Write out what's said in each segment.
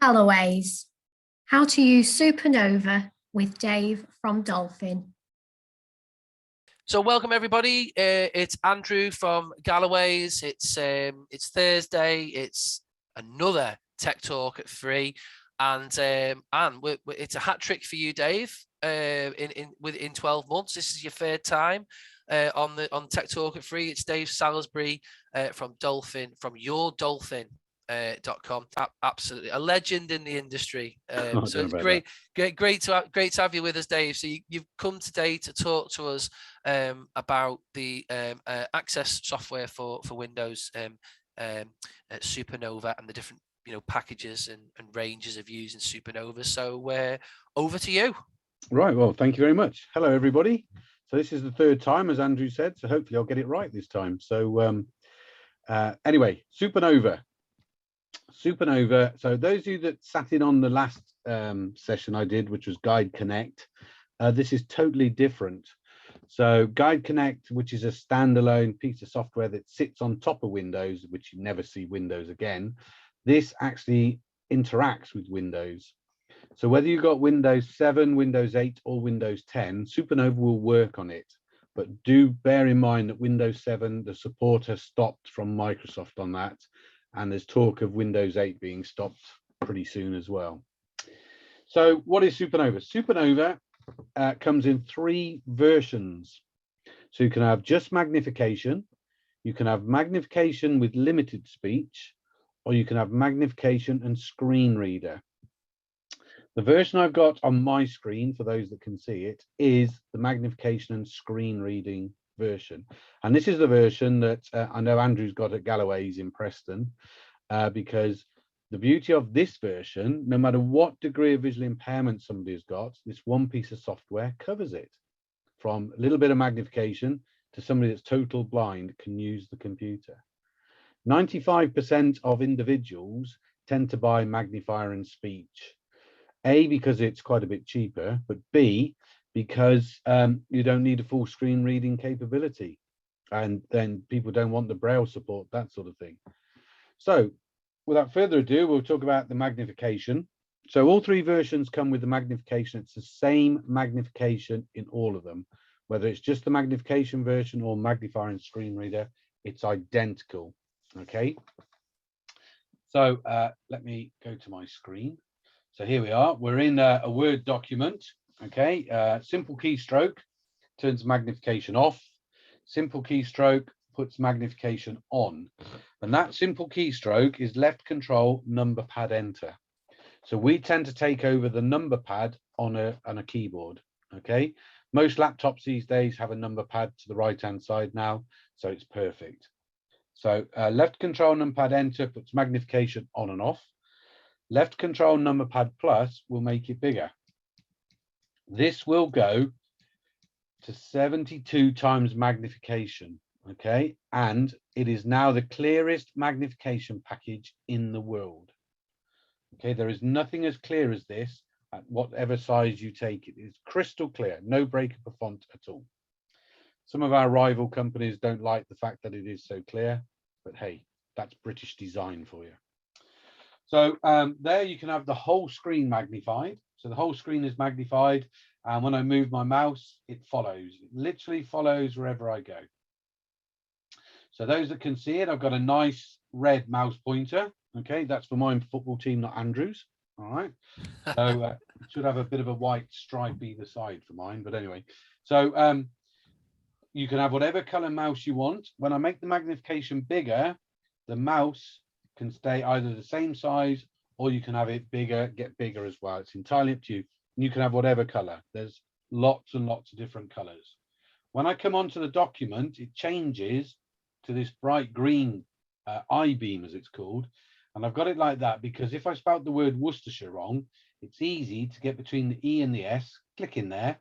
Galloways. How to use SuperNova with Dave from Dolphin. So welcome everybody. It's Andrew from Galloway's. It's Thursday. It's another Tech Talk at 3, and it's a hat trick for you, Dave. In 12 months, this is your third time on Tech Talk at 3. It's Dave Salisbury from Dolphin, from your Dolphin. .com. Absolutely a legend in the industry. So it's great to have you with us, Dave. So you've come today to talk to us about the access software for Windows, SuperNova, and the different packages and ranges of using SuperNova. So over to you. Right. Well, thank you very much. Hello, everybody. So this is the third time, as Andrew said. So hopefully I'll get it right this time. So anyway, SuperNova. So those of you that sat in on the last session I did, which was Guide Connect, this is totally different. So Guide Connect, which is a standalone piece of software that sits on top of Windows, which you never see Windows again, this actually interacts with Windows. So whether you've got Windows 7, Windows 8 or Windows 10, SuperNova will work on it. But do bear in mind that Windows 7, the support has stopped from Microsoft on that. And there's talk of Windows 8 being stopped pretty soon as well. So what is SuperNova? SuperNova comes in 3 versions. So you can have just magnification, you can have magnification with limited speech, or you can have magnification and screen reader. The version I've got on my screen, for those that can see it, is the magnification and screen reading version, and this is the version that I know Andrew's got at Galloway's in Preston, because the beauty of this version, no matter what degree of visual impairment somebody has got, this one piece of software covers it. From a little bit of magnification to somebody that's total blind can use the computer. 95% of individuals tend to buy magnifier and speech, A, because it's quite a bit cheaper, but B, because you don't need a full screen reading capability, and then people don't want the braille support, that sort of thing. So without further ado, we'll talk about the magnification. So all 3 versions come with the magnification. It's the same magnification in all of them, whether it's just the magnification version or magnifier and screen reader, it's identical. Okay, so let me go to my screen. So here we are, we're in a Word document. Okay, simple keystroke turns magnification off, simple keystroke puts magnification on, and that simple keystroke is left control number pad enter. So we tend to take over the number pad on a keyboard. Okay, most laptops these days have a number pad to the right hand side now, so it's perfect. So left control number pad enter puts magnification on and off. Left control number pad plus will make it bigger. This will go to 72 times magnification, okay? And it is now the clearest magnification package in the world. Okay, there is nothing as clear as this at whatever size you take it. It's crystal clear, no break of font at all. Some of our rival companies don't like the fact that it is so clear, but hey, that's British design for you. So there you can have the whole screen magnified. So the whole screen is magnified, and when I move my mouse, it follows. It literally follows wherever I go. So those that can see it, I've got a nice red mouse pointer. Okay, that's for my football team, not Andrew's. All right. So it should have a bit of a white stripe either side for mine, but anyway. So you can have whatever color mouse you want. When I make the magnification bigger, the mouse can stay either the same size, or you can have it bigger, get bigger as well. It's entirely up to you. You can have whatever color. There's lots and lots of different colors. When I come onto the document, it changes to this bright green I-beam, as it's called. And I've got it like that because if I spelt the word Worcestershire wrong, it's easy to get between the E and the S, click in there,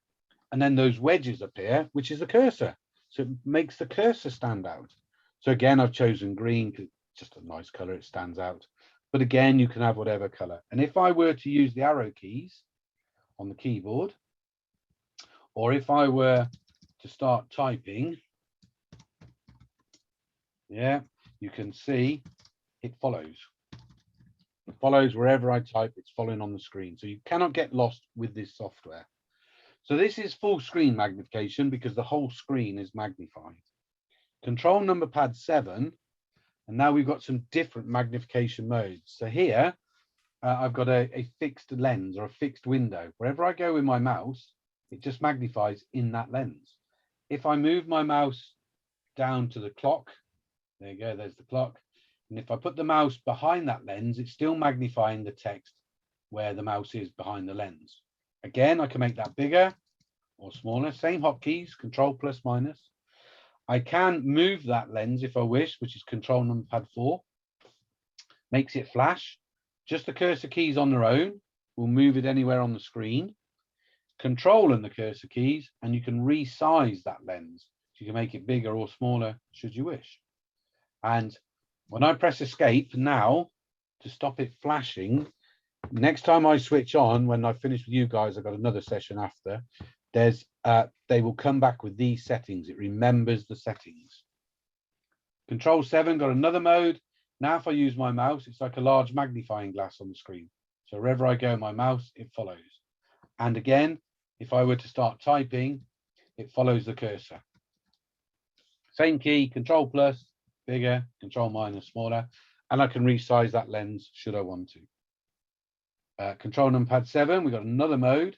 and then those wedges appear, which is the cursor. So it makes the cursor stand out. So again, I've chosen green because it's just a nice color, it stands out. But again, you can have whatever color. And if I were to use the arrow keys on the keyboard, or if I were to start typing, yeah, you can see it follows. It follows wherever I type, it's following on the screen. So you cannot get lost with this software. So this is full screen magnification because the whole screen is magnified. Control number pad 7, and now we've got some different magnification modes. So here, I've got a fixed lens or a fixed window. Wherever I go with my mouse, it just magnifies in that lens. If I move my mouse down to the clock, there you go, there's the clock. And if I put the mouse behind that lens, it's still magnifying the text where the mouse is behind the lens. Again, I can make that bigger or smaller, same hotkeys, control plus minus. I can move that lens if I wish, which is control number pad 4. Makes it flash. Just the cursor keys on their own will move it anywhere on the screen. Control and the cursor keys, and you can resize that lens. So you can make it bigger or smaller should you wish. And when I press escape now to stop it flashing, next time I switch on, when I finish with you guys, I've got another session after, there's they will come back with these settings. It remembers the settings. Control 7 got another mode. Now if I use my mouse, it's like a large magnifying glass on the screen. So wherever I go with my mouse, it follows. And again, if I were to start typing, it follows the cursor. Same key, control plus, bigger, control minus, smaller, and I can resize that lens should I want to. Control number pad 7, we've got another mode.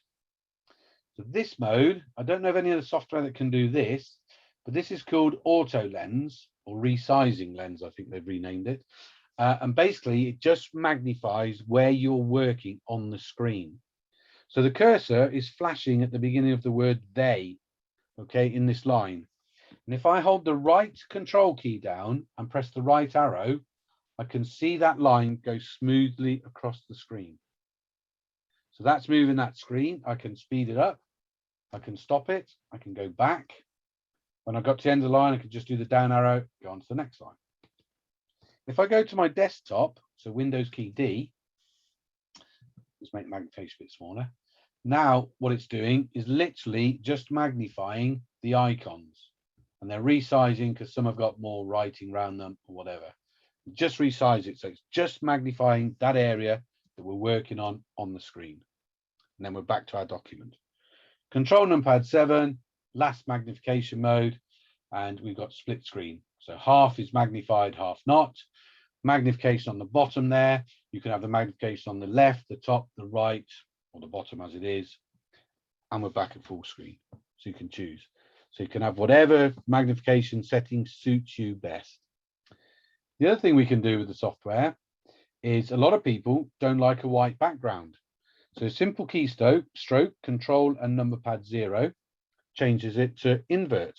So this mode, I don't know of any other software that can do this, but this is called auto lens or resizing lens, I think they've renamed it. And basically it just magnifies where you're working on the screen. So the cursor is flashing at the beginning of the word they, okay, in this line. And if I hold the right control key down and press the right arrow, I can see that line go smoothly across the screen. So that's moving that screen. I can speed it up. I can stop it. I can go back. When I got to the end of the line, I could just do the down arrow, go on to the next line. If I go to my desktop, so Windows key D, let's make magnification a bit smaller. Now what it's doing is literally just magnifying the icons, and they're resizing because some have got more writing around them or whatever. Just resize it, so it's just magnifying that area that we're working on the screen. And then we're back to our document. Control numpad 7, last magnification mode, and we've got split screen. So half is magnified, half not. Magnification on the bottom there. You can have the magnification on the left, the top, the right, or the bottom as it is. And we're back at full screen. So you can choose. So you can have whatever magnification setting suits you best. The other thing we can do with the software is a lot of people don't like a white background. So simple keystroke, control and number pad 0 changes it to invert.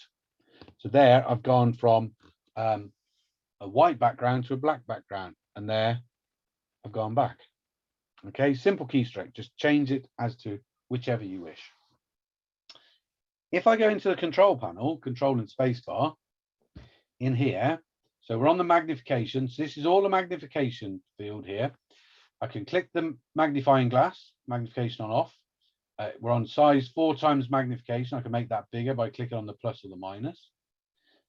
So there I've gone from a white background to a black background, and there I've gone back. Okay, simple keystroke, just change it as to whichever you wish. If I go into the control panel, control and spacebar, in here, so we're on the magnification. So this is all the magnification field here. I can click the magnifying glass, magnification on off. We're on size 4 times magnification. I can make that bigger by clicking on the plus or the minus.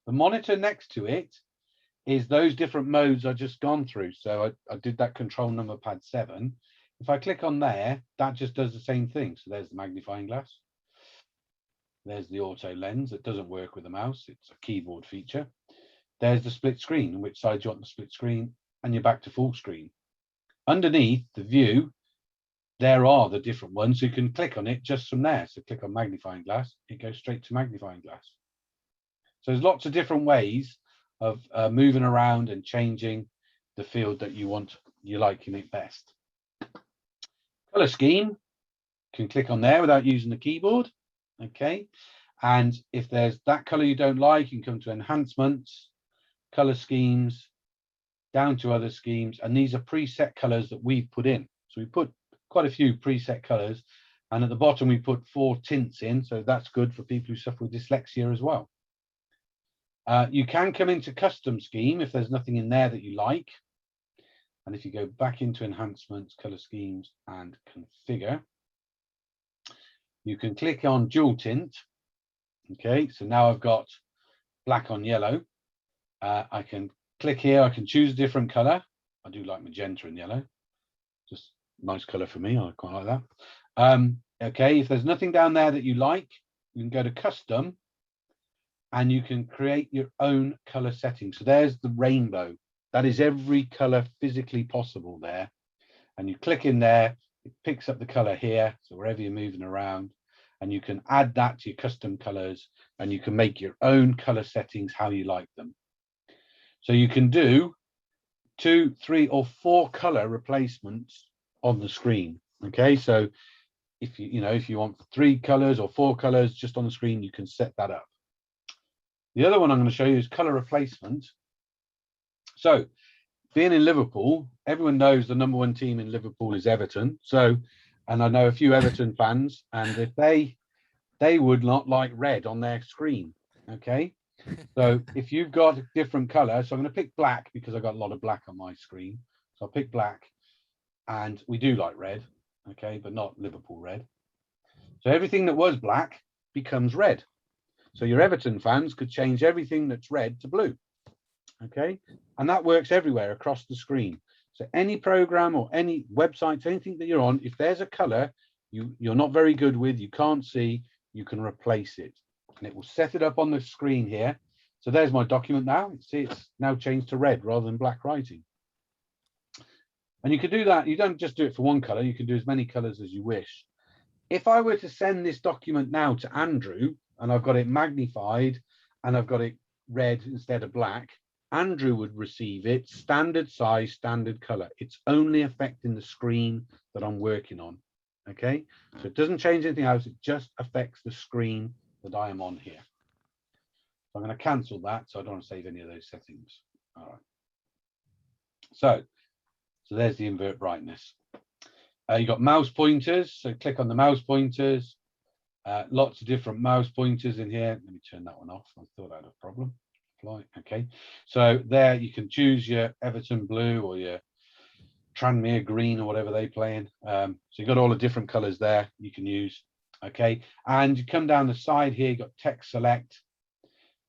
The monitor next to it is those different modes I've just gone through. So I did that control number pad 7. If I click on there, that just does the same thing. So there's the magnifying glass. There's the auto lens. It doesn't work with the mouse. It's a keyboard feature. There's the split screen, on which side you want the split screen, and you're back to full screen. Underneath the view, there are the different ones. So you can click on it just from there. So click on magnifying glass, it goes straight to magnifying glass. So there's lots of different ways of moving around and changing the field that you want, you liking it best. Color scheme, can click on there without using the keyboard. Okay, and if there's that color you don't like, you can come to enhancements, color schemes, down to other schemes, and these are preset colors that we've put in. So we put quite a few preset colors, and at the bottom we put 4 tints in, so that's good for people who suffer with dyslexia as well. You can come into custom scheme if there's nothing in there that you like, and if you go back into enhancements, color schemes, and configure, you can click on dual tint. Okay, so now I've got black on yellow. I can click here, I can choose a different color. I do like magenta and yellow. Just nice color for me. I quite like that. Okay, if there's nothing down there that you like, you can go to custom and you can create your own color setting. So there's the rainbow. That is every color physically possible there. And you click in there, it picks up the color here. So wherever you're moving around, and you can add that to your custom colors, and you can make your own color settings how you like them. So you can do 2, 3, or 4 color replacements on the screen. Okay, so if if you want 3 colors or 4 colors just on the screen, you can set that up. The other one I'm going to show you is color replacement. So being in Liverpool, everyone knows the #1 team in Liverpool is Everton. So, and I know a few Everton fans, and if they would not like red on their screen. Okay, so if you've got a different color, so I'm going to pick black because I've got a lot of black on my screen. So I'll pick black, and we do like red, okay, but not Liverpool red. So everything that was black becomes red. So your Everton fans could change everything that's red to blue. Okay, and that works everywhere across the screen. So any program or any website, anything that you're on, if there's a color you're not very good with, you can't see, you can replace it, and it will set it up on the screen here. So there's my document now. See, it's now changed to red rather than black writing. And you can do that. You don't just do it for one color. You can do as many colors as you wish. If I were to send this document now to Andrew, and I've got it magnified and I've got it red instead of black, Andrew would receive it standard size, standard color. It's only affecting the screen that I'm working on. Okay, so it doesn't change anything else. It just affects the screen that I am on here. So I'm going to cancel that, so I don't want to save any of those settings. All right. So there's the invert brightness. You got mouse pointers. So click on the mouse pointers. Lots of different mouse pointers in here. Let me turn that one off. I thought I had a problem. Okay, so there you can choose your Everton blue or your Tranmere green or whatever they play in. So you've got all the different colors there you can use. Okay, and you come down the side here, you've got text select.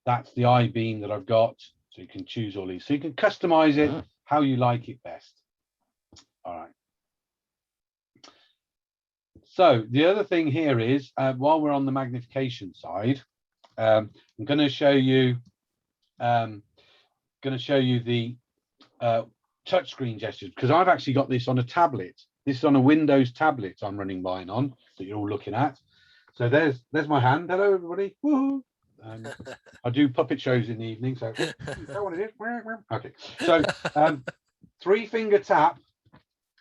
That's the I-beam that I've got. So you can choose all these. So you can customize it how you like it best. All right. So the other thing here is, while we're on the magnification side, I'm going to show you the touchscreen gestures, because I've actually got this on a tablet. This is on a Windows tablet I'm running mine on that you're all looking at. So there's my hand. Hello everybody. Woohoo. I do puppet shows in the evening, so is that what it is? Okay, so 3-finger tap,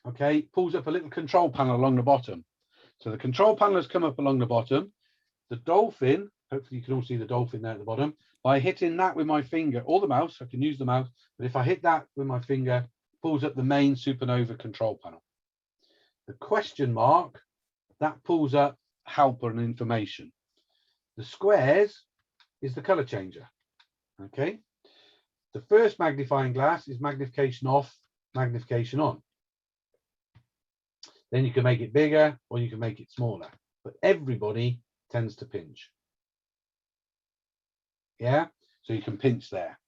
okay, pulls up a little control panel along the bottom. So the control panel has come up along the bottom. The Dolphin, hopefully you can all see the Dolphin there at the bottom. By hitting that with my finger or the mouse, I can use the mouse, but if I hit that with my finger, it pulls up the main SuperNova control panel. The question mark, that pulls up helper and information. The squares is the color changer. Okay. The first magnifying glass is magnification off, magnification on. Then you can make it bigger or you can make it smaller, but everybody tends to pinch. Yeah, so you can pinch there.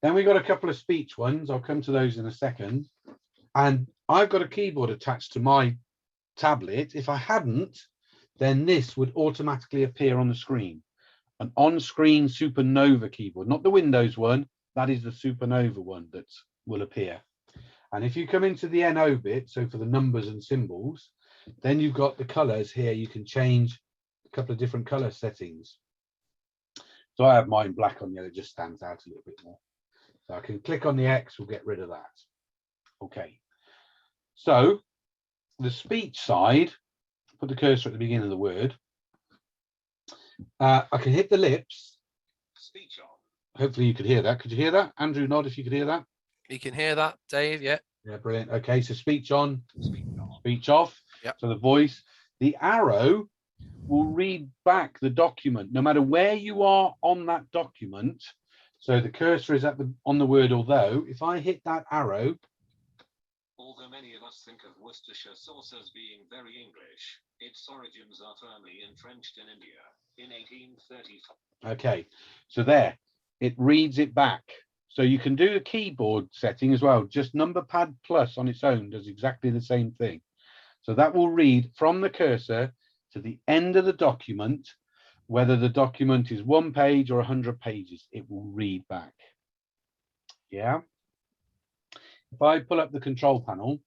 Then we've got a couple of speech ones. I'll come to those in a second. And I've got a keyboard attached to my tablet. If I hadn't, then this would automatically appear on the screen. An on-screen SuperNova keyboard, not the Windows one. That is the SuperNova one that will appear. And if you come into the NO bit, so for the numbers and symbols, then you've got the colors here. You can change a couple of different color settings. So I have mine black on yellow, it just stands out a little bit more. So I can click on the X, we'll get rid of that. Okay. So the speech side, put the cursor at the beginning of the word. I can hit the lips. Speech on. Hopefully you could hear that. Could you hear that? Andrew, nod if you could hear that. You can hear that, Dave. Yeah. Yeah, brilliant. Okay, so speech on, speech off. Yep. So the voice, the arrow will read back the document, no matter where you are on that document. So the cursor is on the word although. If I hit that arrow. Although many of us think of Worcestershire sauce as being very English, its origins are firmly entrenched in India in 1835. Okay, so there, it reads it back. So you can do a keyboard setting as well. Just number pad plus on its own does exactly the same thing. So that will read from the cursor to the end of the document, whether the document is 1 page or 100 pages, it will read back. Yeah. If I pull up the control panel,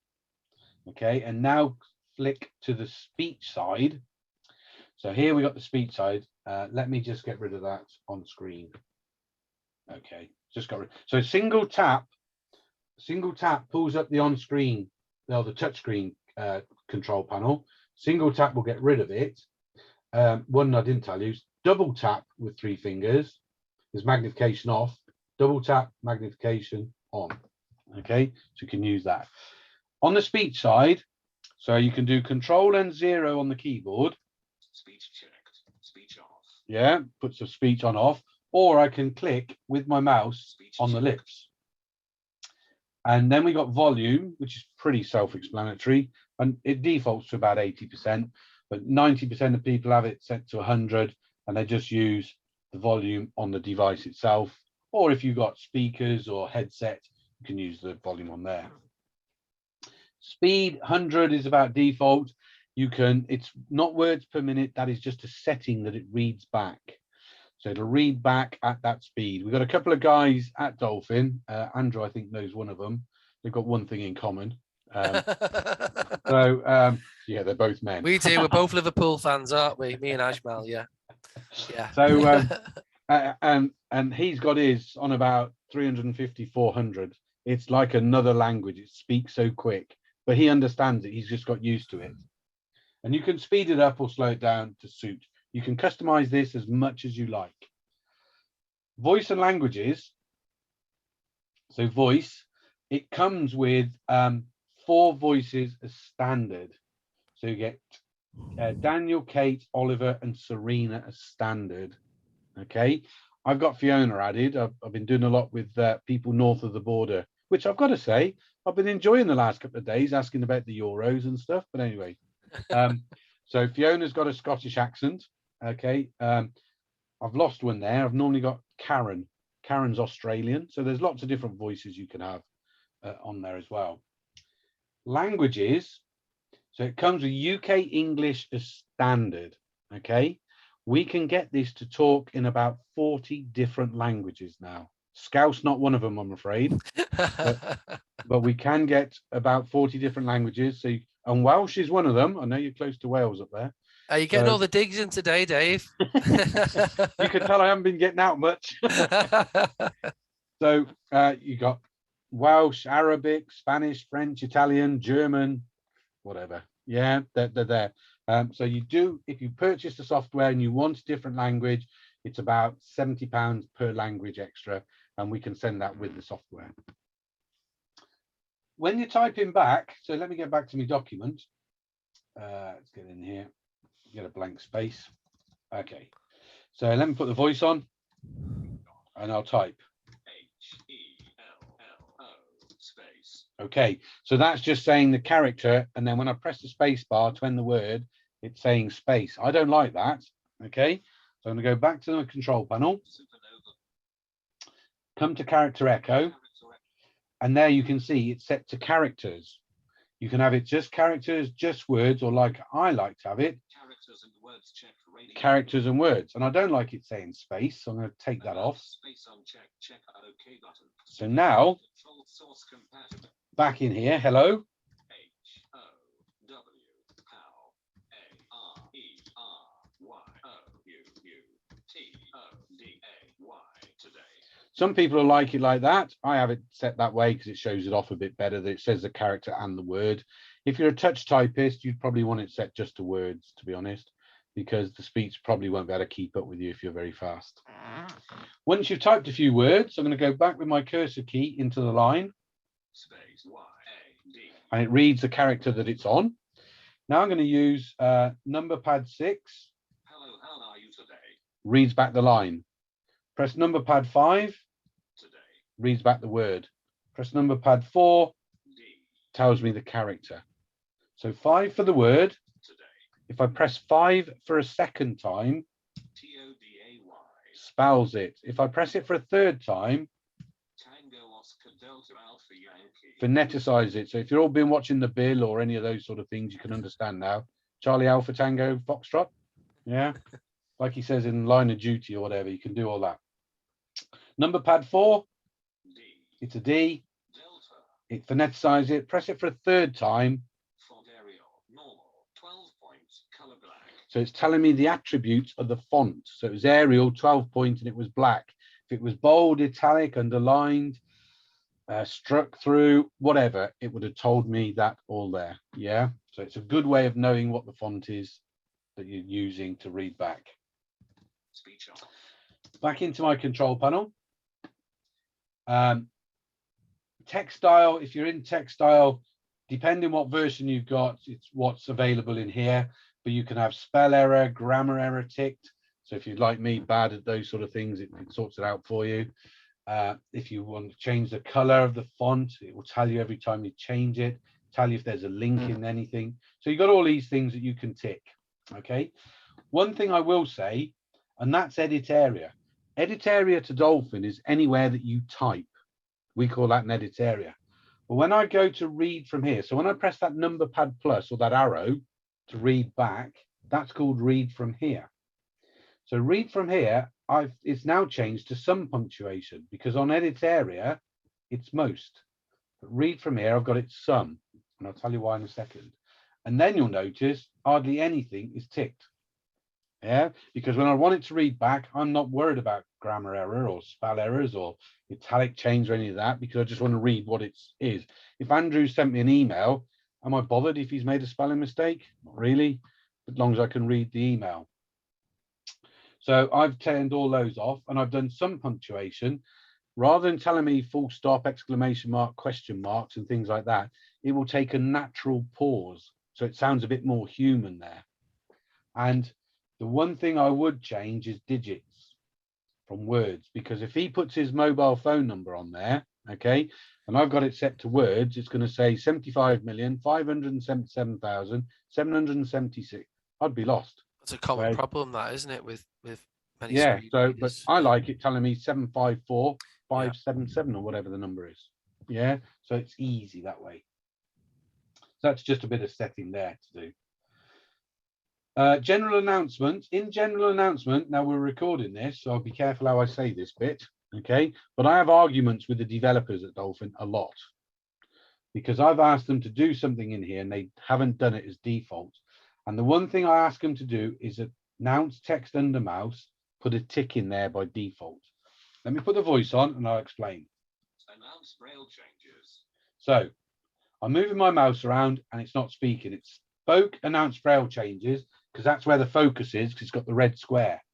okay, and now flick to the speech side. So here we got the speech side. Let me just get rid of that on screen. Okay, just got rid. So single tap pulls up the on screen, the touch screen control panel. Single tap will get rid of it. One I didn't tell you, double tap with 3 fingers is magnification off, double tap magnification on. Okay, so you can use that. On the speech side, so you can do control and 0 on the keyboard. Speech checked. Speech off. Yeah, puts the speech on off, or I can click with my mouse Speech on the checked. lips. And then we got volume, which is pretty self-explanatory, and it defaults to about 80%, but 90% of people have it set to 100, and they just use the volume on the device itself. Or if you've got speakers or headset, you can use the volume on there. Speed 100 is about default. You can, it's not words per minute, that is just a setting that it reads back. So it'll read back at that speed. We've got a couple of guys at Dolphin. Andrew, I think, knows one of them. They've got one thing in common. Yeah, they're both men. We do. We're both Liverpool fans, aren't we? Me and Ajmal, yeah. Yeah. So and he's got his on about 350, 400. It's like another language. It speaks so quick, but he understands it. He's just got used to it. And you can speed it up or slow it down to suit. You can customize this as much as you like. Voice and languages. So voice, it comes with 4 voices as standard. So you get Daniel, Kate, Oliver, and Serena as standard. Okay, I've got Fiona added. I've been doing a lot with people north of the border, which I've got to say, I've been enjoying the last couple of days asking about the Euros and stuff. But anyway, so Fiona's got a Scottish accent. Okay, I've lost one there. I've normally got Karen. Karen's Australian. So there's lots of different voices you can have on there as well. Languages. So it comes with UK English as standard. Okay, we can get this to talk in about 40 different languages now. Scouse not one of them, I'm afraid, but we can get about 40 different languages. So and Welsh is one of them. I know you're close to Wales up there. Are you getting all the digs in today, Dave? You can tell I haven't been getting out much. So you got Welsh, Arabic, Spanish, French, Italian, German, whatever. Yeah, they're there. So you do, if you purchase the software and you want a different language, it's about £70 per language extra, and we can send that with the software. When you're typing back, so let me get back to my document. Let's get in here, get a blank space. Okay, so let me put the voice on and I'll type. H-E-L-L-O space. Okay, so that's just saying the character, and then when I press the space bar to end the word, it's saying space. I don't like that. Okay, so I'm going to go back to the control panel, SuperNova. come to character echo, and there you can see it's set to characters. You can have it just characters, just words, or like I like to have it, Characters and words check radio. characters and words. And I don't like it saying space, so I'm going to take that off. Space on check. Check OK button. So now, Control source compatible. back in here, hello. H-O-W-L-A-R-E-R-Y-O-U-U-T-O-D-A-Y today. Some people will like it like that. I have it set that way because it shows it off a bit better, that it says the character and the word. If you're a touch typist, you'd probably want it set just to words, to be honest, because the speech probably won't be able to keep up with you if you're very fast. Once you've typed a few words, I'm going to go back with my cursor key into the line, Space Y-A-D. and it reads the character that it's on. Now I'm going to use number pad 6, Hello, how are you today? reads back the line. Press number pad 5, Today. reads back the word. Press number pad 4, D. tells me the character. So 5 for the word. Today. If I press 5 for a second time, T-O-D-A-Y. spells it. If I press it for a third time, Alpha Yankee. Phoneticize it. So if you've all been watching The Bill or any of those sort of things, you can understand now. Charlie Alpha Tango Foxtrot. Yeah. Like he says in Line of Duty or whatever, you can do all that. Number pad 4. D. It's a D. Delta. It phoneticize it. Press it for a third time. Font Arial. Normal. 12 points. Color black. So it's telling me the attributes of the font. So it was Arial, 12 point, and it was black. If it was bold, italic, underlined, struck through, whatever, it would have told me that all there. Yeah. So it's a good way of knowing what the font is that you're using to read back. Speech off. Back into my control panel. Textile, if you're in Textile, depending what version you've got, it's what's available in here, but you can have spell error, grammar error ticked. So if you're like me, bad at those sort of things, it sorts it out for you. If you want to change the color of the font, it will tell you every time you change it, tell you if there's a link in anything. So you've got all these things that you can tick. Okay. One thing I will say, and that's edit area. Edit area to Dolphin is anywhere that you type. We call that an edit area. But when I go to read from here, so when I press that number pad plus or that arrow to read back, that's called read from here. So read from here, it's now changed to some punctuation because on edit area, it's most. But read from here, I've got it some, and I'll tell you why in a second. And then you'll notice hardly anything is ticked. Yeah, because when I want it to read back, I'm not worried about grammar error or spell errors or italic change or any of that, because I just want to read what it is. If Andrew sent me an email, am I bothered if he's made a spelling mistake? Not really, as long as I can read the email. So I've turned all those off and I've done some punctuation. Rather than telling me full stop, exclamation mark, question marks and things like that, it will take a natural pause. So it sounds a bit more human there. And the one thing I would change is digits from words, because if he puts his mobile phone number on there, okay, and I've got it set to words, it's going to say 75,577,776. I'd be lost. It's a common problem, that, isn't it, with many yeah. screen So, readers. but I like it telling me 754,577 or whatever the number is. Yeah. So it's easy that way. So that's just a bit of setting there to do. General announcement. In general announcement, now we're recording this, so I'll be careful how I say this bit, okay? But I have arguments with the developers at Dolphin a lot because I've asked them to do something in here and they haven't done it as default. And the one thing I ask them to do is announce text under mouse, put a tick in there by default. Let me put the voice on and I'll explain. Announce braille changes. So I'm moving my mouse around and it's not speaking. It's spoke, announce braille changes, because that's where the focus is, because it's got the red square.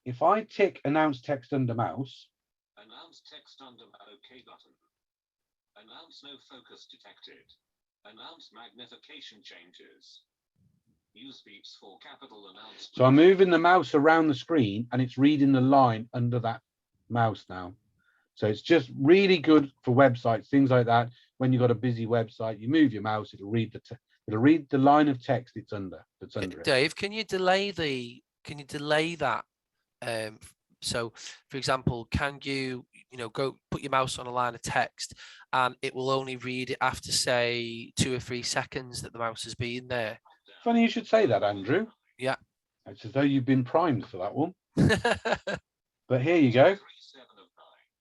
If I tick announce text under mouse. Announce text under OK button. Announce no focus detected. Announce magnification changes. Use beeps for capital announce. So I'm moving the mouse around the screen and it's reading the line under that mouse now. So it's just really good for websites, things like that. When you've got a busy website, you move your mouse, it'll read the line of text it's under. That's under it. Dave, can you delay that? So, for example, can you go put your mouse on a line of text and it will only read it after, say, 2 or 3 seconds that the mouse has been there? Funny you should say that, Andrew. Yeah. It's as though you've been primed for that one. But here you go.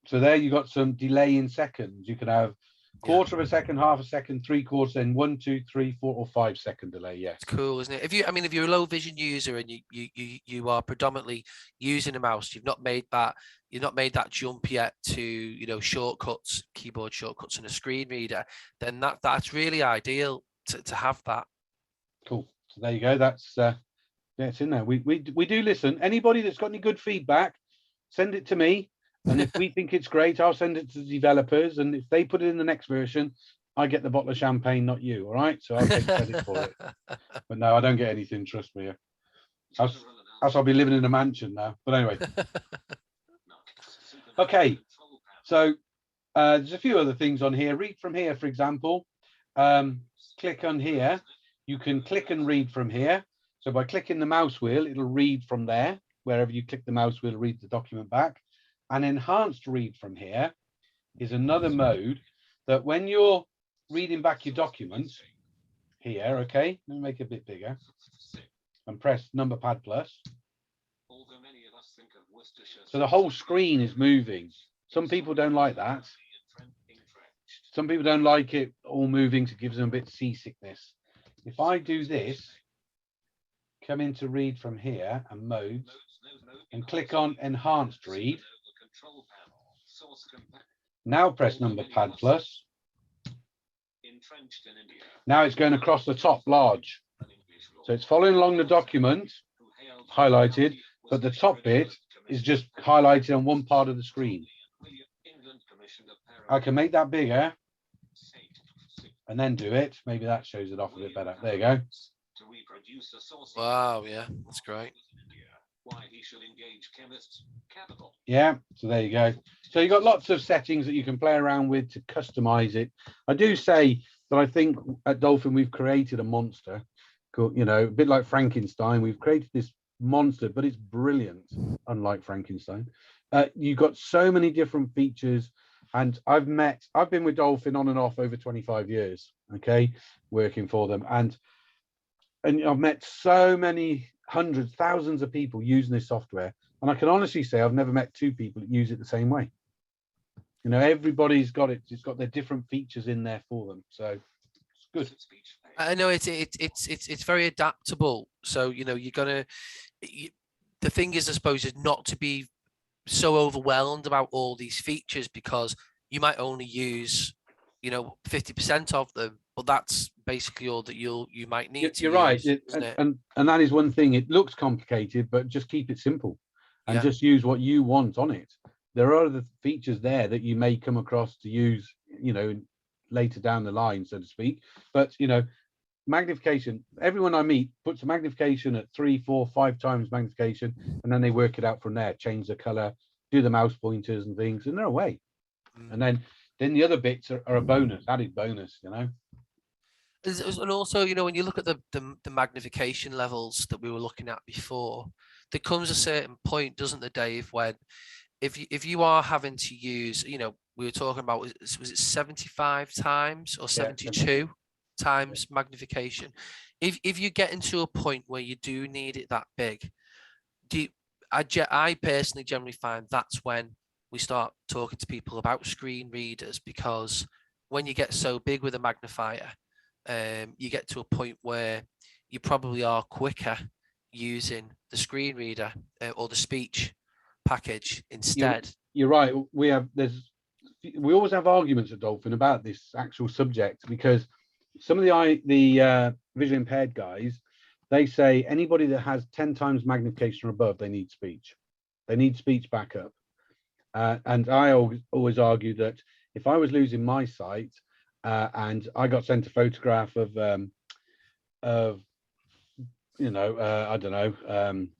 So there you got some delay in seconds. You can have quarter of a second, half a second, 3/4, then 1, 2, 3, 4, or 5 second delay. Yes. It's cool, isn't it? If you're a low vision user and you are predominantly using a mouse, you've not made that jump yet to shortcuts, keyboard shortcuts, and a screen reader, then that's really ideal to have that. Cool. So there you go. That's yeah, it's in there. We do listen. Anybody that's got any good feedback, send it to me. And if we think it's great, I'll send it to the developers. And if they put it in the next version, I get the bottle of champagne, not you. All right. So I'll take credit for it. But no, I don't get anything. Trust me. Else I'll be living in a mansion now. But anyway. Okay. So there's a few other things on here. Read from here, for example. Click on here. You can click and read from here. So by clicking the mouse wheel, it'll read from there. Wherever you click the mouse wheel, read the document back. An enhanced read from here is another mode that when you're reading back your document here, okay, let me make it a bit bigger and press number pad plus. So the whole screen is moving. Some people don't like that. Some people don't like it all moving, so it gives them a bit of seasickness. If I do this, come into read from here and modes and click on enhanced read. Now press number pad plus. Now it's going across the top large. So it's following along the document, highlighted, but the top bit is just highlighted on one part of the screen. I can make that bigger and then do it. Maybe that shows it off a bit better. There you go. Wow, yeah, that's great. Yeah, so there you go. So you've got lots of settings that you can play around with to customize it. I do say that I think at Dolphin we've created a monster, you know, a bit like Frankenstein. We've created this monster, but it's brilliant, unlike Frankenstein. You've got so many different features, and I've been with Dolphin on and off over 25 years, okay, working for them, and I've met so many hundreds, thousands of people using this software, and I can honestly say I've never met two people that use it the same way. You know, everybody's got it. It's got their different features in there for them, so it's good. I know it's very adaptable. So you know the thing is, I suppose, is not to be so overwhelmed about all these features, because you might only use 50% of them, but that's basically all that you might need. You're right, and that is one thing. It looks complicated, but just keep it simple and just use what you want on it. There are other features there that you may come across to use, later down the line, so to speak. But magnification, everyone I meet puts a magnification at 3, 4, 5 times magnification, and then they work it out from there, change the color, do the mouse pointers and things, and they're away. And then the other bits are a bonus, added bonus, And also, when you look at the magnification levels that we were looking at before, there comes a certain point, doesn't there, Dave, when if you are having to use, we were talking about, was it 75 times or 72 times magnification? If you get into a point where you do need it that big, I personally generally find that's when we start talking to people about screen readers, because when you get so big with a magnifier, you get to a point where you probably are quicker using the screen reader or the speech package instead. You're right. We always have arguments at Dolphin about this actual subject, because some of the visually impaired guys, they say anybody that has 10 times magnification or above, they need speech. They need speech backup. And I always argue that if I was losing my sight and I got sent a photograph of I don't know,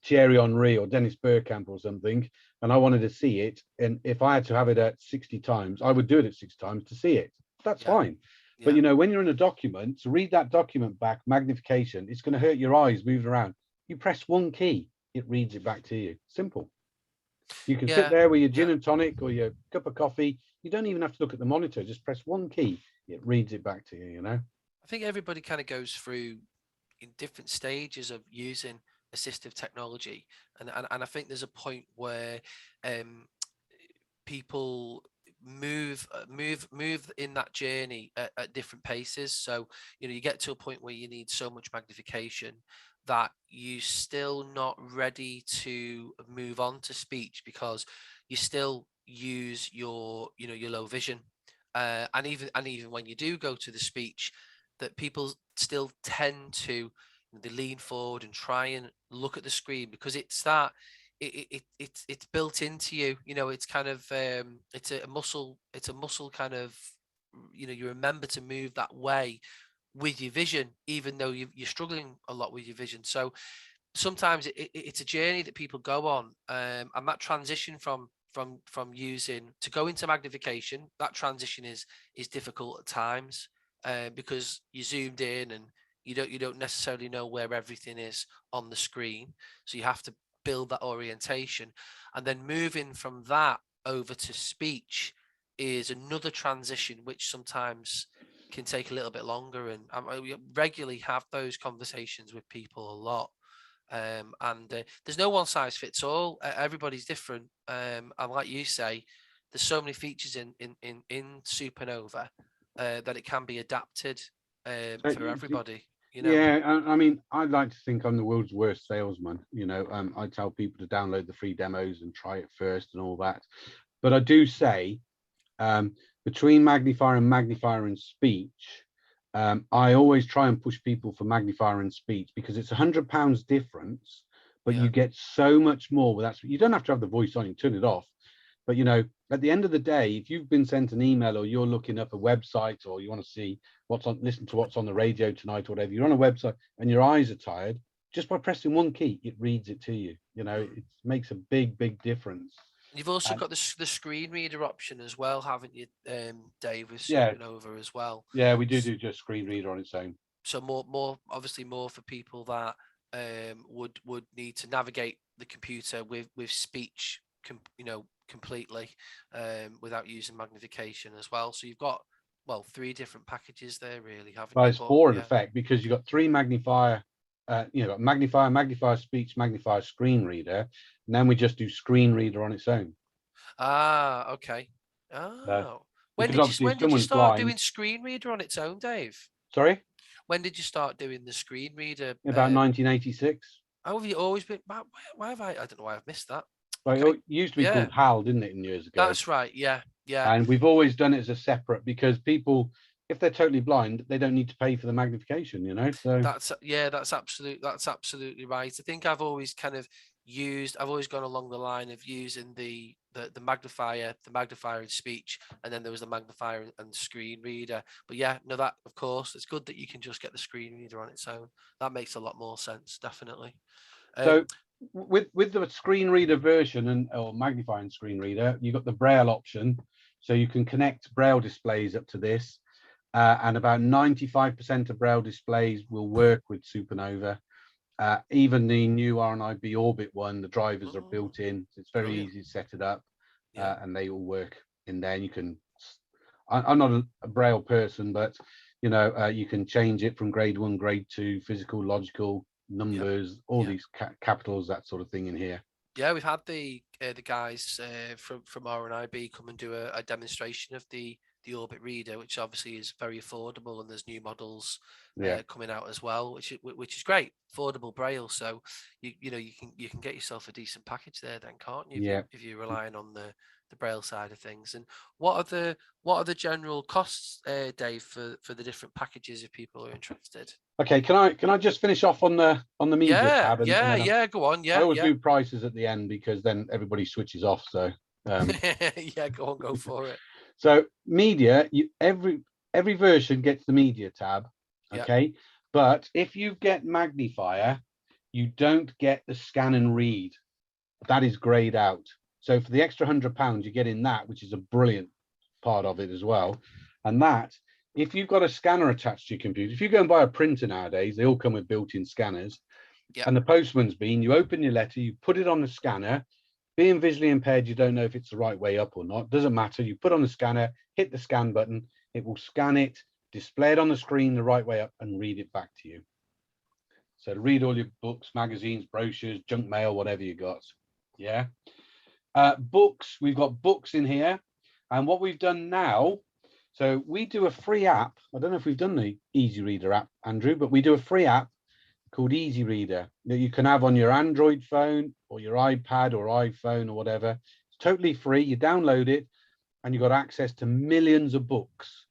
Thierry Henry or Dennis Bergkamp or something, and I wanted to see it, and if I had to have it at 60 times, I would do it at 60 times to see it. That's fine. But when you're in a document, to read that document back, magnification, it's going to hurt your eyes moving around. You press one key, it reads it back to you. Simple. You can sit there with your gin and tonic or your cup of coffee. You don't even have to look at the monitor. Just press one key, it reads it back to you. I think everybody kind of goes through in different stages of using assistive technology, and I think there's a point where people move in that journey at different paces. So you get to a point where you need so much magnification that you still not ready to move on to speech, because you still use your your low vision, and even when you do go to the speech, that people still tend to they lean forward and try and look at the screen, because it's it's built into you. It's kind of it's a muscle kind of, you remember to move that way with your vision, even though you're struggling a lot with your vision. So sometimes it's a journey that people go on, and that transition from using to go into magnification, that transition is difficult at times, because you zoomed in and you don't necessarily know where everything is on the screen, so you have to build that orientation, and then moving from that over to speech is another transition which sometimes can take a little bit longer, and I regularly have those conversations with people a lot. And there's no one size fits all. Everybody's different, and like you say, there's so many features in SuperNova that it can be adapted for everybody. You know. Yeah, I mean, I'd like to think I'm the world's worst salesman. You know, I tell people to download the free demos and try it first and all that. But I do say, between magnifier and speech, I always try and push people for magnifier and speech, because it's £100 difference, but you get so much more with that. You don't have to have the voice on, you turn it off. But, you know, at the end of the day, if you've been sent an email or you're looking up a website, or you want to see listen to what's on the radio tonight or whatever, you're on a website and your eyes are tired, just by pressing one key, it reads it to you. You know, it makes a big difference. You've also got the screen reader option as well, haven't you, Dave, with SuperNova as well? Yeah, we do just screen reader on its own. So more obviously more for people that would need to navigate the computer with speech, completely, without using magnification as well. So you've got 3 different packages there, really, haven't you? Well, it's 4 in effect, because you've got 3 magnifier. Magnifier speech, magnifier screen reader, and then we just do screen reader on its own. Ah, okay. When did you start doing screen reader on its own, Dave? Sorry? When did you start doing the screen reader? About 1986. How have you always been? Why have I don't know why I've missed that. Well, it used to be called HAL, didn't it, years ago? That's right. Yeah. And we've always done it as a separate, because people, if they're totally blind, they don't need to pay for the magnification, you know. So that's absolutely right. I think I've always gone along the line of using the magnifier and speech, and then there was the magnifier and screen reader. But that, of course, it's good that you can just get the screen reader on its own. That makes a lot more sense, definitely. So with the screen reader version or magnifier and screen reader, you've got the Braille option, so you can connect Braille displays up to this. And about 95% of Braille displays will work with SuperNova. Even the new RNIB Orbit one, the drivers are built in. So it's very easy to set it up, and they all work in there. And you can, I'm not a Braille person, but you can change it from grade 1, grade 2, physical, logical, numbers, all these capitals, that sort of thing in here. Yeah, we've had the guys from RNIB come and do a demonstration of the Orbit reader, which obviously is very affordable, and there's new models coming out as well, which is great, affordable Braille. So you can get yourself a decent package there, then, can't you? If you're relying on the Braille side of things. And what are the general costs, Dave, for the different packages if people are interested? Okay, can I just finish off on the media tab? Go on. I always do prices at the end, because then everybody switches off. So go for it. So media, every version gets the media tab, okay? But if you get magnifier, you don't get the scan and read. That is grayed out. So for the extra £100, you get in that, which is a brilliant part of it as well. And that, if you've got a scanner attached to your computer, if you go and buy a printer nowadays, they all come with built-in scanners. And the postman's been, you open your letter, you put it on the scanner. Being visually impaired, you don't know if it's the right way up or not. Doesn't matter. You put on the scanner, hit the scan button, it will scan it, display it on the screen the right way up, and read it back to you. So to read all your books, magazines, brochures, junk mail, whatever you got. Yeah. Books, we've got books in here. And what we've done now, so we do a free app. I don't know if we've done the Easy Reader app, Andrew, but we do a free app called Easy Reader that you can have on your Android phone or your iPad or iPhone or whatever. It's totally free. You download it and you've got access to millions of books.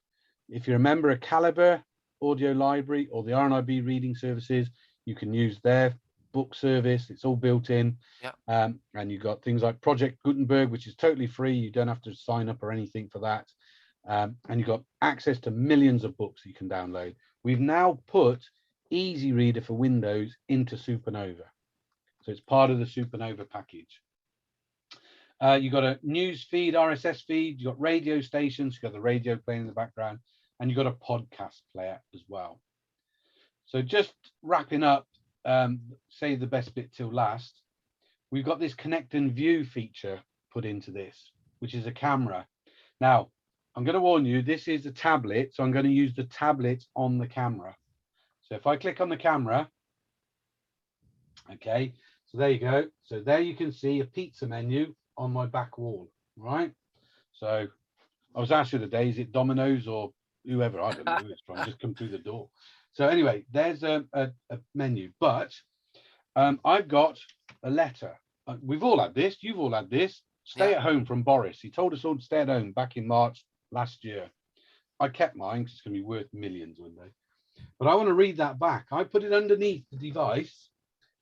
If you're a member of Calibre Audio Library or the RNIB reading services, you can use their book service. It's all built in. And you've got things like Project Gutenberg, which is totally free. You don't have to sign up or anything for that. And you've got access to millions of books that you can download. We've now put Easy Reader for Windows into SuperNova. So it's part of the SuperNova package. You've got a news feed, RSS feed, you've got radio stations, you've got the radio playing in the background, and you've got a podcast player as well. So just wrapping up, save the best bit till last, we've got this connect and view feature put into this, which is a camera. Now, I'm going to warn you, this is a tablet, so I'm going to use the tablet on the camera. So if I click on the camera, okay, so there you go. So there you can see a pizza menu on my back wall, right? So I was asked the other day, is it Domino's or whoever? I don't know who it's from, just come through the door. So anyway, there's a menu, but I've got a letter. We've all had this, you've all had this. Stay at home from Boris. He told us all to stay at home back in March last year. I kept mine because it's going to be worth millions one day. But I want to read that back. I put it underneath the device,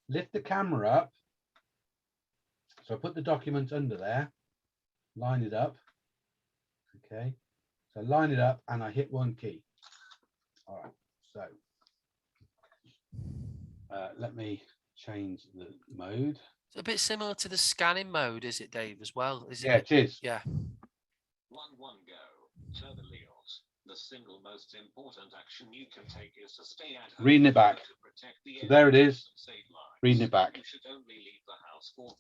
lift the camera up. So I put the document under there, line it up. Okay, so line it up and I hit one key. All right, so let me change the mode. It's a bit similar to the scanning mode, is it, Dave, as well? Is Yeah, it is. Yeah. 1 go. Terminals. The single most important action you can take is to stay at home. Reading it back. To protect the So there it is. and save lives. Reading it back. You should only leave the house for.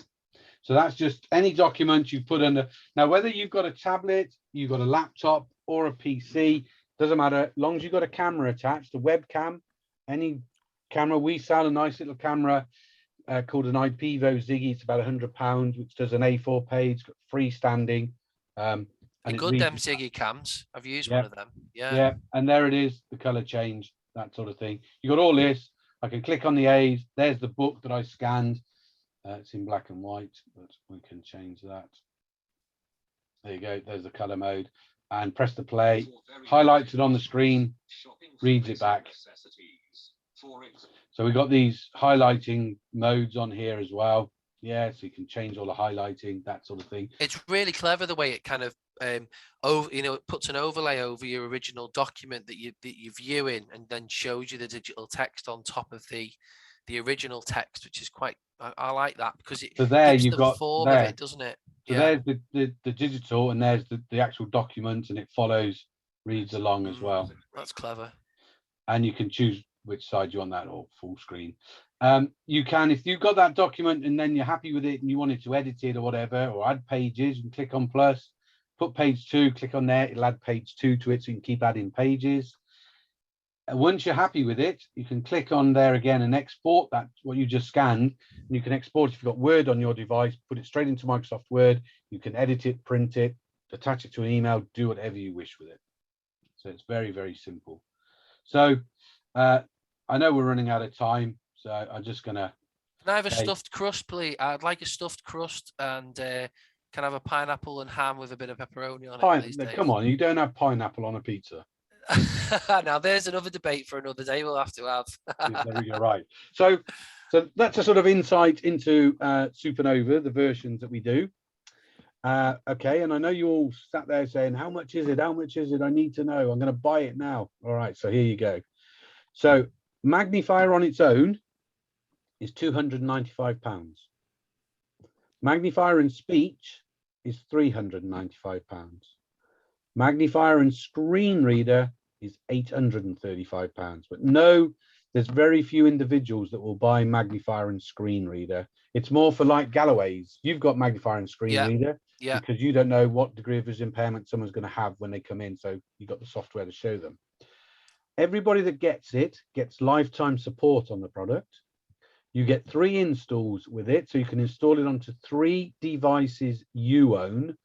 So that's just any document you put under. Now, whether you've got a tablet, you've got a laptop or a PC, doesn't matter. As long as you've got a camera attached, a webcam, any camera. We sell a nice little camera called an IPVO Ziggy. It's about £100, which does an A4 page, freestanding. And Good, them Ziggy cams. I've used one of them. Yeah. Yeah, and there it is, the color change, that sort of thing. You got all this. I can click on the A's. There's the book that I scanned. It's in black and white, but we can change that. There you go. There's the color mode, and press the play. Highlights it on the screen, reads it back. So we've got these highlighting modes on here as well. Yeah, so you can change all the highlighting, that sort of thing. It's really clever the way it kind of it puts an overlay over your original document that you're viewing, and then shows you the digital text on top of the original text, which is quite. I like that because it. So there gives you've the got form there. of it, doesn't it? So there's the digital, and there's the actual document, and it follows, reads along as well. That's clever. And you can choose which side you want that, or full screen. You can, if you've got that document and then you're happy with it and you wanted to edit it or whatever, or add pages, you can click on plus, put page 2, click on there, it'll add page 2 to it, so you can keep adding pages. And once you're happy with it, you can click on there again and export that, what you just scanned, and you can export if you've got Word on your device, put it straight into Microsoft Word. You can edit it, print it, attach it to an email, do whatever you wish with it. So it's very, very simple. So I know we're running out of time, so I'm just gonna. Can I have a stuffed crust, please? I'd like a stuffed crust, and can I have a pineapple and ham with a bit of pepperoni on it, please, Dave? Come on, you don't have pineapple on a pizza. Now there's another debate for another day. We'll have to have. You're right. So that's a sort of insight into SuperNova, the versions that we do. Okay, and I know you all sat there saying, how much is it? How much is it? I need to know. I'm going to buy it now. All right, so here you go. So magnifier on its own is £295. Magnifier and speech is £395. Magnifier and screen reader is £835. But no, there's very few individuals that will buy magnifier and screen reader. It's more for like Galloway's. You've got magnifier and screen reader because you don't know what degree of visual impairment someone's going to have when they come in. So you've got the software to show them. Everybody that gets it gets lifetime support on the product. You get 3 installs with it, so you can install it onto 3 devices you own.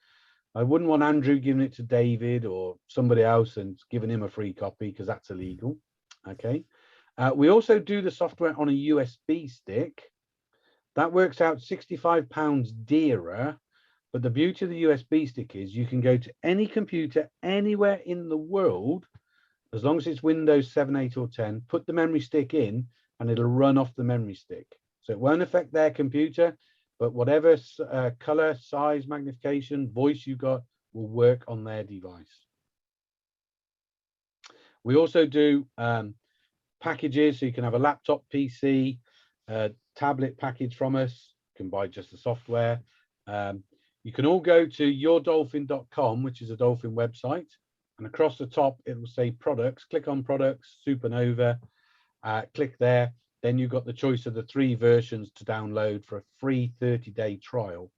I wouldn't want Andrew giving it to David or somebody else and giving him a free copy because that's illegal. Okay. We also do the software on a USB stick. That works out £65 dearer. But the beauty of the USB stick is you can go to any computer anywhere in the world, as long as it's Windows 7, 8 or 10, put the memory stick in and it'll run off the memory stick. So it won't affect their computer, but whatever color, size, magnification, voice you got will work on their device. We also do packages, so you can have a laptop, PC, tablet package from us. You can buy just the software. You can all go to yourdolphin.com, which is a Dolphin website, and across the top it will say products. Click on products, SuperNova, click there. Then you've got the choice of the 3 versions to download for a free 30-day trial.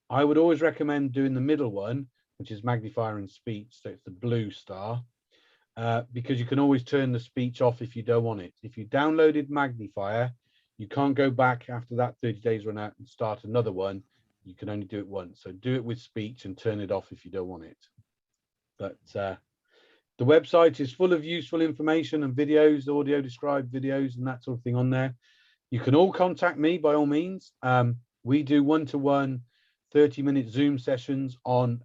I would always recommend doing the middle one, which is magnifier and speech. So it's the blue star, because you can always turn the speech off if you don't want it. If you downloaded magnifier, you can't go back after that 30 days run out and start another one. You can only do it once. So do it with speech and turn it off if you don't want it. But the website is full of useful information and videos, audio described videos and that sort of thing on there. You can all contact me by all means. We do one-to-one 30-minute Zoom sessions on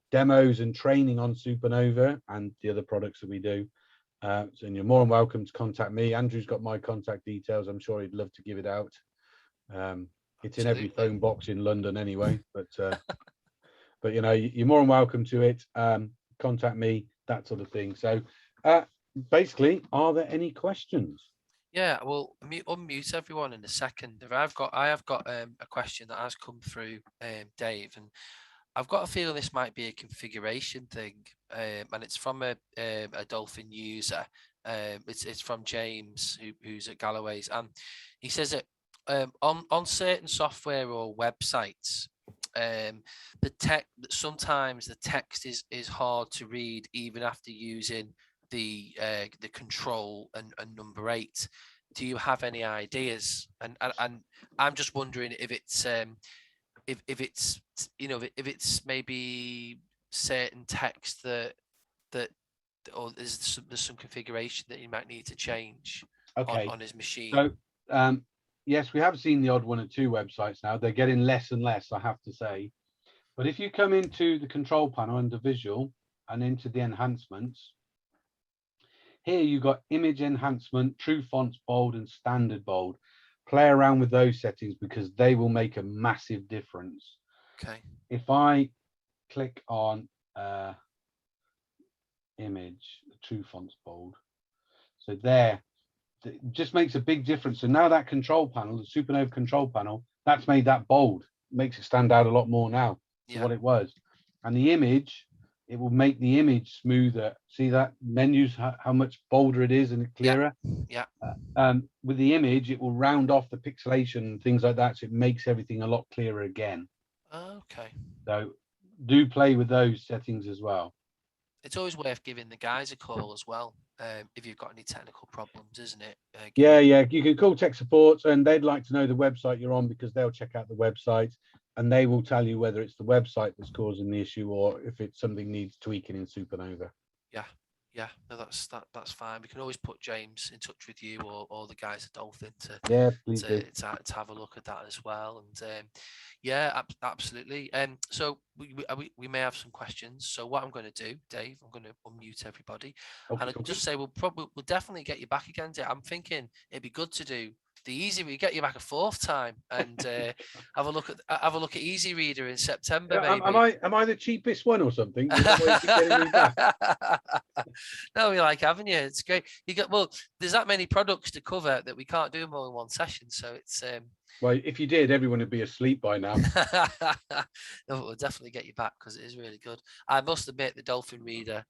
demos and training on SuperNova and the other products that we do. So you're more than welcome to contact me. Andrew's got my contact details. I'm sure he'd love to give it out. It's in every phone box in London anyway, but you know, you're more than welcome to it. Contact me, that sort of thing. So basically, are there any questions? Yeah, well, unmute everyone in a second. I have got a question that has come through, Dave, and I've got a feeling this might be a configuration thing, and it's from a Dolphin user. It's from James, who's at Galloway's, and he says that on certain software or websites, sometimes the text is hard to read even after using the control and number 8. Do you have any ideas? And I'm just wondering if it's you know, if it's maybe certain text that or there's some configuration that you might need to change on his machine. So yes, we have seen the odd 1 or 2 websites now. They're getting less and less, I have to say. But if you come into the control panel under visual and into the enhancements, here you've got image enhancement, true fonts bold and standard bold. Play around with those settings because they will make a massive difference. Okay. If I click on image, true fonts bold, so there, it just makes a big difference. So now that control panel, the SuperNova control panel, that's made that bold. Makes it stand out a lot more now to what it was. And the image, it will make the image smoother. See that menus, how much bolder it is and clearer. Yeah. With the image, it will round off the pixelation and things like that, so it makes everything a lot clearer again. Okay. So do play with those settings as well. It's always worth giving the guys a call as well, if you've got any technical problems, isn't it? Yeah, you can call tech support and they'd like to know the website you're on because they'll check out the website and they will tell you whether it's the website that's causing the issue or if it's something needs tweaking in SuperNova. Yeah, no, that's fine. We can always put James in touch with you or the guys at Dolphin to have a look at that as well. And yeah, absolutely. So we may have some questions. So what I'm going to do, Dave, I'm going to unmute everybody, and I'll just say we'll definitely get you back again. I'm thinking it'd be good to do the easy. We get you back a 4th time and have a look at Easy Reader in September. Maybe. Am I the cheapest one or something? Is that why you keep getting me back? No, we like having you. It's great. There's that many products to cover that we can't do them all in one session. So it's well, if you did, everyone would be asleep by now. No, we'll definitely get you back because it is really good. I must admit the Dolphin Reader,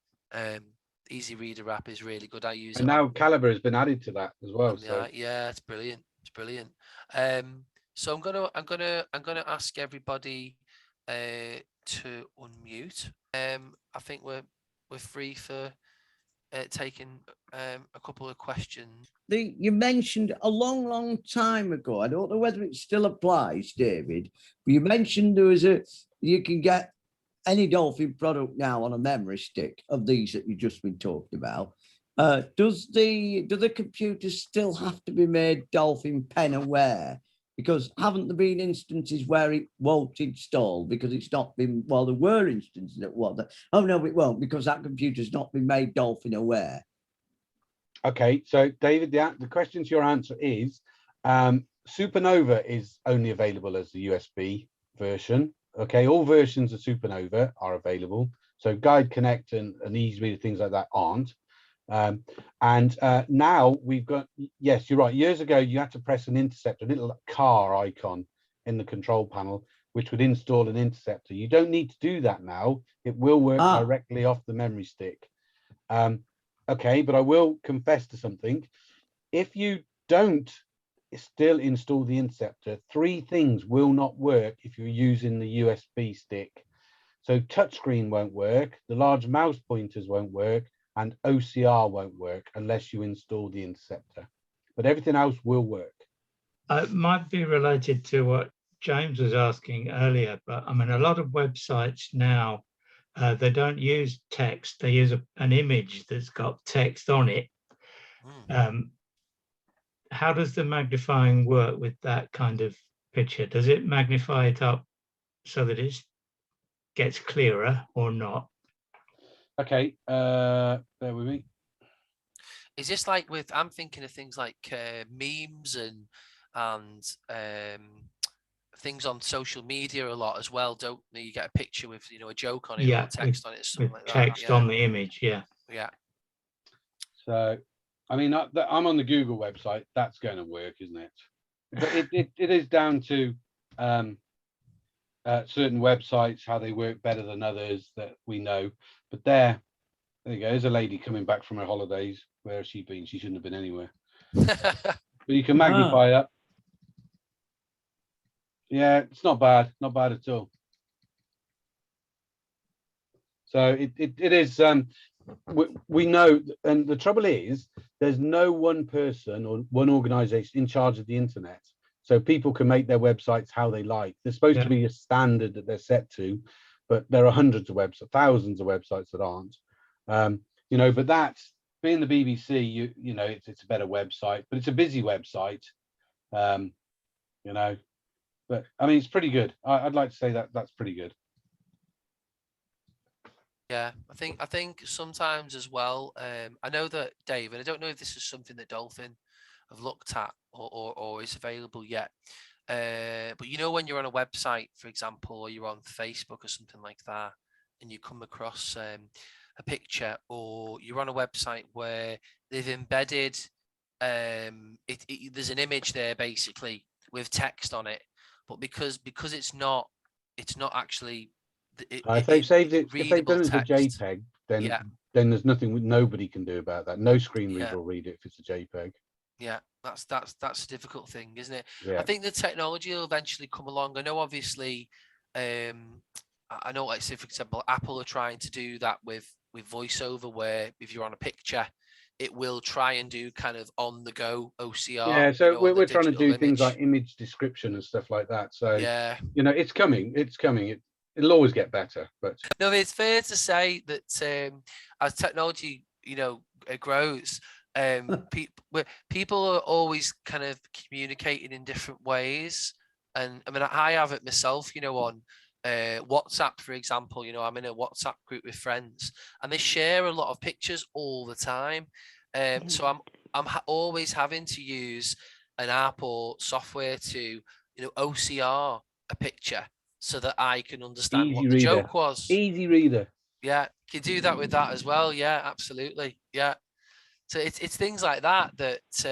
Easy Reader app is really good. I use it. And now Caliber has been added to that as well. Yeah, it's brilliant. It's brilliant. So I'm gonna ask everybody to unmute. I think we're free for taking a couple of questions. You mentioned a long time ago, I don't know whether it still applies, David, but you mentioned you can get any Dolphin product now on a memory stick of these that you've just been talking about. Do the computers still have to be made Dolphin pen aware? Because haven't there been instances where it won't install because it's not been, well, there were instances that was, oh no, it won't because that computer's not been made Dolphin aware. Okay, so David, the question to your answer is SuperNova is only available as the USB version. Okay, all versions of SuperNova are available. So Guide Connect and Easy Reader, things like that aren't. Now we've got, yes, you're right. Years ago, you had to press an interceptor, a little car icon in the control panel, which would install an interceptor. You don't need to do that now. It will work directly off the memory stick. Okay, but I will confess to something. If you don't still install the interceptor, 3 things will not work if you're using the USB stick. So touchscreen won't work, the large mouse pointers won't work, and OCR won't work unless you install the interceptor. But everything else will work. It might be related to what James was asking earlier, but I mean, a lot of websites now, they don't use text. They use an image that's got text on it. How does the magnifying work with that kind of picture? Does it magnify it up so that it gets clearer or not? Okay, bear with me. Is this like with, I'm thinking of things like memes and things on social media a lot as well, don't they? You get a picture with, you know, a joke on it or text on it, something like that. Text on the image, yeah. Yeah. So, I mean, I'm on the Google website. That's going to work, isn't it? But it is down to certain websites, how they work better than others that we know. But there you go. There's a lady coming back from her holidays. Where has she been? She shouldn't have been anywhere. But you can magnify up. Yeah, it's not bad. Not bad at all. So it is. We know, and the trouble is, there's no one person or one organization in charge of the internet. So people can make their websites how they like. There's supposed to be a standard that they're set to, but there are hundreds of websites, thousands of websites that aren't. You know, but that's being the BBC. You know, it's a better website, but it's a busy website. You know, but I mean, it's pretty good. I'd like to say that that's pretty good. Yeah, I think sometimes as well. I know that Dave, and I don't know if this is something that Dolphin have looked at or is available yet. But you know, when you're on a website, for example, or you're on Facebook or something like that, and you come across a picture, or you're on a website where they've embedded there's an image there basically with text on it, but because it's not actually. If they've saved it, if they've done it as a JPEG, then there's nothing nobody can do about that. No screen reader will read it if it's a JPEG. Yeah, that's a difficult thing, isn't it? Yeah. I think the technology will eventually come along. I know, obviously, I know, like, say for example, Apple are trying to do that with VoiceOver, where if you're on a picture, it will try and do kind of on the go OCR. Yeah, so you know, we're trying to do image. things like image description and stuff like that. So yeah, you know, it's coming. It'll always get better. But no, it's fair to say that as technology, you know, grows, people are always kind of communicating in different ways. And I mean, I have it myself, you know, on WhatsApp, for example. You know, I'm in a WhatsApp group with friends, and they share a lot of pictures all the time. So I'm always having to use an app or software to, you know, OCR a picture so that I can understand what the joke was. Easy reader. Yeah, you do that with that as well. Yeah, absolutely. Yeah. So it's things like that that's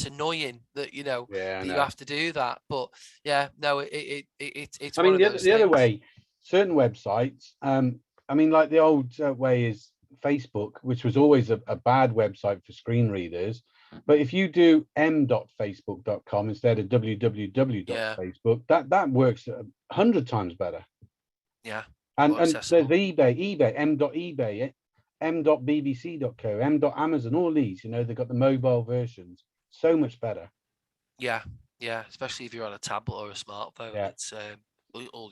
annoying that, you know, that you have to do that. But yeah, no, it's. I mean, the other way, certain websites. I mean, like the old way is Facebook, which was always a bad website for screen readers. But if you do m.facebook.com instead of www.facebook, that works 100 times better. Yeah. And there's eBay, m.ebay, m.bbc.co, m.amazon, all these, you know, they've got the mobile versions. So much better. Yeah, yeah, especially if you're on a tablet or a smartphone. Yeah. It's your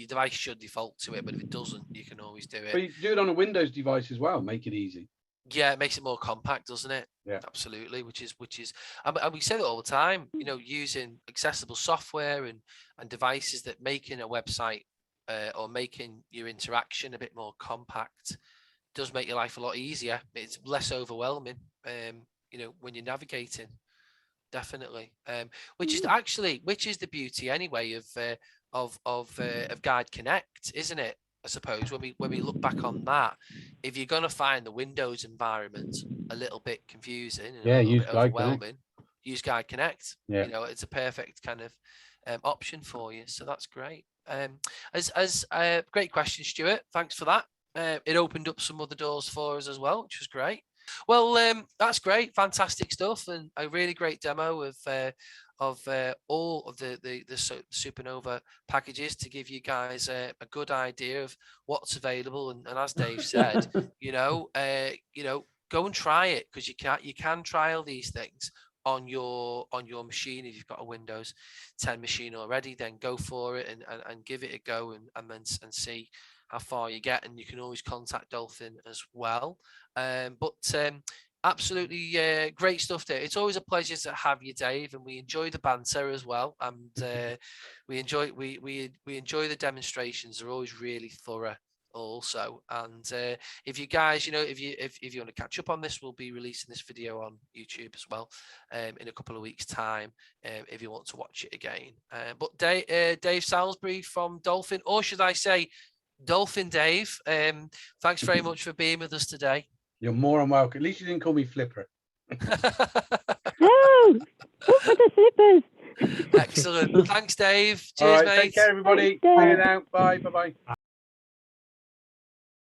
device should default to it, but if it doesn't, you can always do it. But you do it on a Windows device as well. Make it easy. Yeah, it makes it more compact, doesn't it? Yeah, absolutely. Which is, and we say that all the time. You know, using accessible software and devices that making a website or making your interaction a bit more compact does make your life a lot easier. It's less overwhelming. You know, when you're navigating, definitely. Which is the beauty anyway of Guide Connect, isn't it? I suppose when we look back on that, if you're going to find the Windows environment a little bit confusing and a little bit overwhelming, use Guide Connect. Yeah. You know, it's a perfect kind of option for you. So that's great. Great question, Stuart. Thanks for that. It opened up some other doors for us as well, which was great. Well, that's great, fantastic stuff, and a really great demo of all of the SuperNova packages to give you guys a good idea of what's available. And as Dave said, go and try it, because you can trial these things on your machine. If you've got a Windows 10 machine already, then go for it and give it a go and see how far you get. And you can always contact Dolphin as well. Absolutely great stuff there. It's always a pleasure to have you, Dave, and we enjoy the banter as well. And we enjoy the demonstrations. They're always really thorough also. And if you guys, if you want to catch up on this, we'll be releasing this video on YouTube as well in a couple of weeks' time, if you want to watch it again. But Dave Salisbury from Dolphin, or should I say Dolphin Dave, thanks very much for being with us today. You're more than welcome. At least you didn't call me Flipper. No, not for the slippers. Excellent. Thanks, Dave. Cheers, All right, mate. take care, everybody. Thanks, See Dave. you now. Bye. Bye-bye.